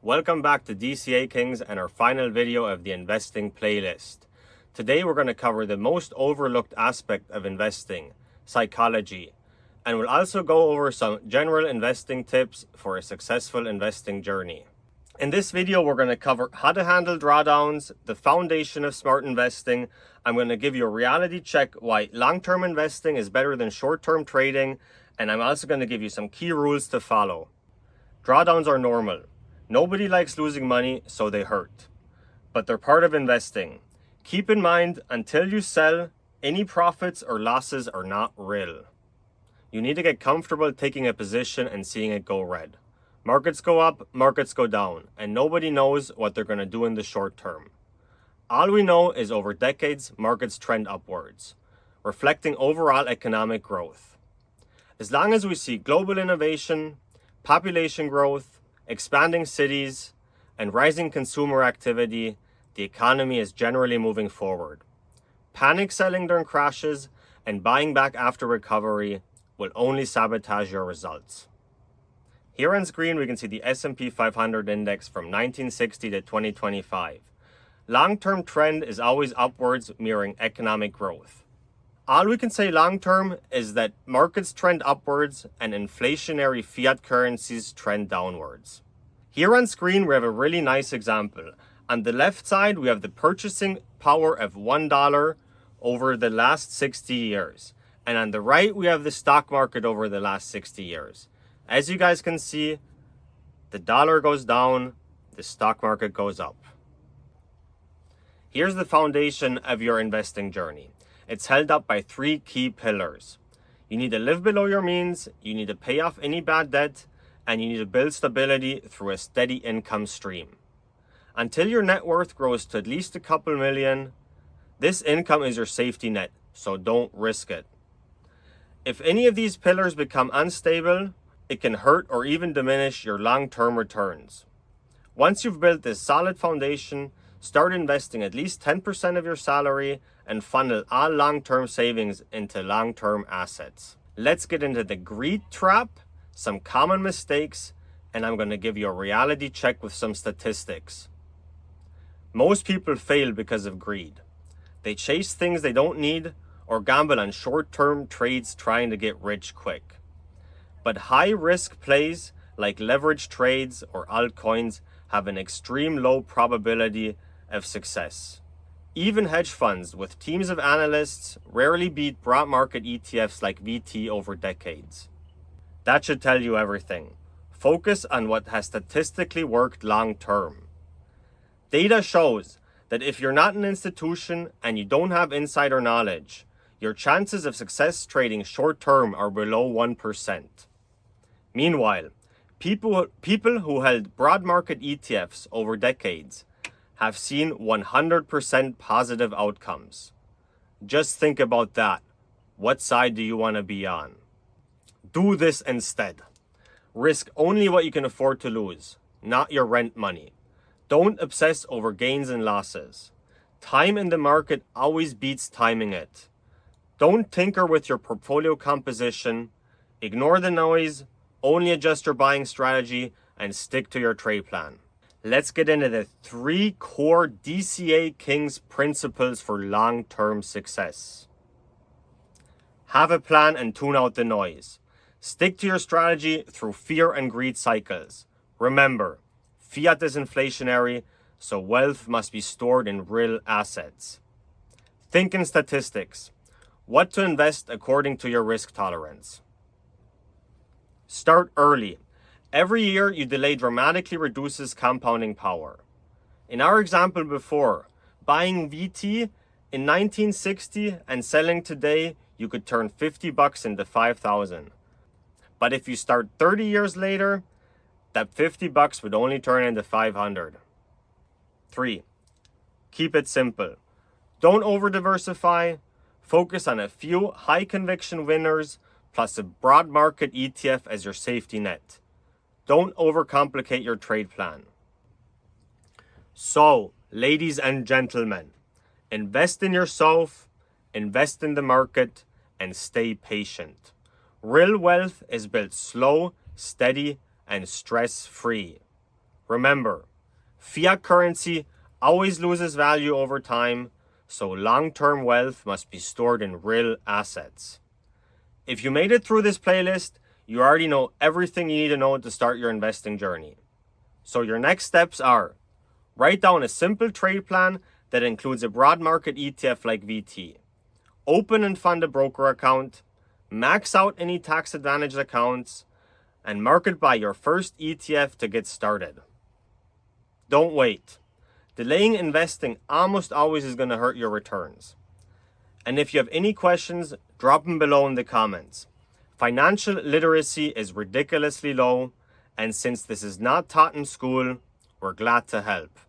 Welcome back to DCA Kings and our final video of the investing playlist. Today we're going to cover the most overlooked aspect of investing, psychology, and we'll also go over some general investing tips for a successful investing journey. In this video we're going to cover how to handle drawdowns, the foundation of smart investing. I'm going to give you a reality check why long-term investing is better than short-term trading, and I'm also going to give you some key rules to follow. Drawdowns are normal. Nobody likes losing money, so they hurt. But they're part of investing. Keep in mind, until you sell, any profits or losses are not real. You need to get comfortable taking a position and seeing it go red. Markets go up, markets go down, and nobody knows what they're going to do in the short term. All we know is over decades, markets trend upwards, reflecting overall economic growth. As long as we see global innovation, population growth, expanding cities, and rising consumer activity, the economy is generally moving forward. Panic selling during crashes and buying back after recovery will only sabotage your results. Here on screen, we can see the S&P 500 index from 1960 to 2025. Long-term trend is always upwards, mirroring economic growth. All we can say long-term is that markets trend upwards and inflationary fiat currencies trend downwards. Here on screen, we have a really nice example. On the left side, we have the purchasing power of $1 over the last 60 years. And on the right, we have the stock market over the last 60 years. As you guys can see, the dollar goes down, the stock market goes up. Here's the foundation of your investing journey. It's held up by three key pillars. You need to live below your means, you need to pay off any bad debt, and you need to build stability through a steady income stream. Until your net worth grows to at least a couple million, this income is your safety net, so don't risk it. If any of these pillars become unstable, it can hurt or even diminish your long-term returns. Once you've built this solid foundation, start investing at least 10% of your salary and funnel all long-term savings into long-term assets. Let's get into the greed trap, some common mistakes, and I'm going to give you a reality check with some statistics. Most people fail because of greed. They chase things they don't need or gamble on short-term trades trying to get rich quick. But high-risk plays like leverage trades or altcoins have an extreme low probability of success. Even hedge funds with teams of analysts rarely beat broad market ETFs like VT over decades. That should tell you everything. Focus on what has statistically worked long term. Data shows that if you're not an institution and you don't have insider knowledge, your chances of success trading short term are below 1%. Meanwhile, people who held broad market ETFs over decades have seen 100% positive outcomes. Just think about that. What side do you want to be on? Do this instead. Risk only what you can afford to lose, not your rent money. Don't obsess over gains and losses. Time in the market always beats timing it. Don't tinker with your portfolio composition. Ignore the noise. Only adjust your buying strategy and stick to your trade plan. Let's get into the 3 core DCA Kings principles for long-term success. Have a plan and tune out the noise. Stick to your strategy through fear and greed cycles. Remember, fiat is inflationary, so wealth must be stored in real assets. Think in statistics. What to invest according to your risk tolerance. Start early. Every year you delay dramatically reduces compounding power. In our example before, buying VT in 1960 and selling today, you could turn $50 into $5,000. But if you start 30 years later, that $50 would only turn into $500. 3. Keep it simple. Don't over-diversify. Focus on a few high-conviction winners plus a broad market ETF as your safety net. Don't overcomplicate your trade plan. So, ladies and gentlemen, invest in yourself, invest in the market, and stay patient. Real wealth is built slow, steady, and stress-free. Remember, fiat currency always loses value over time, so long-term wealth must be stored in real assets. If you made it through this playlist, you already know everything you need to know to start your investing journey. So your next steps are: write down a simple trade plan that includes a broad market ETF like VT. Open and fund a broker account, max out any tax advantage accounts, and market buy your first ETF to get started. Don't wait. Delaying investing almost always is going to hurt your returns. And if you have any questions, drop them below in the comments. Financial literacy is ridiculously low, and since this is not taught in school, we're glad to help.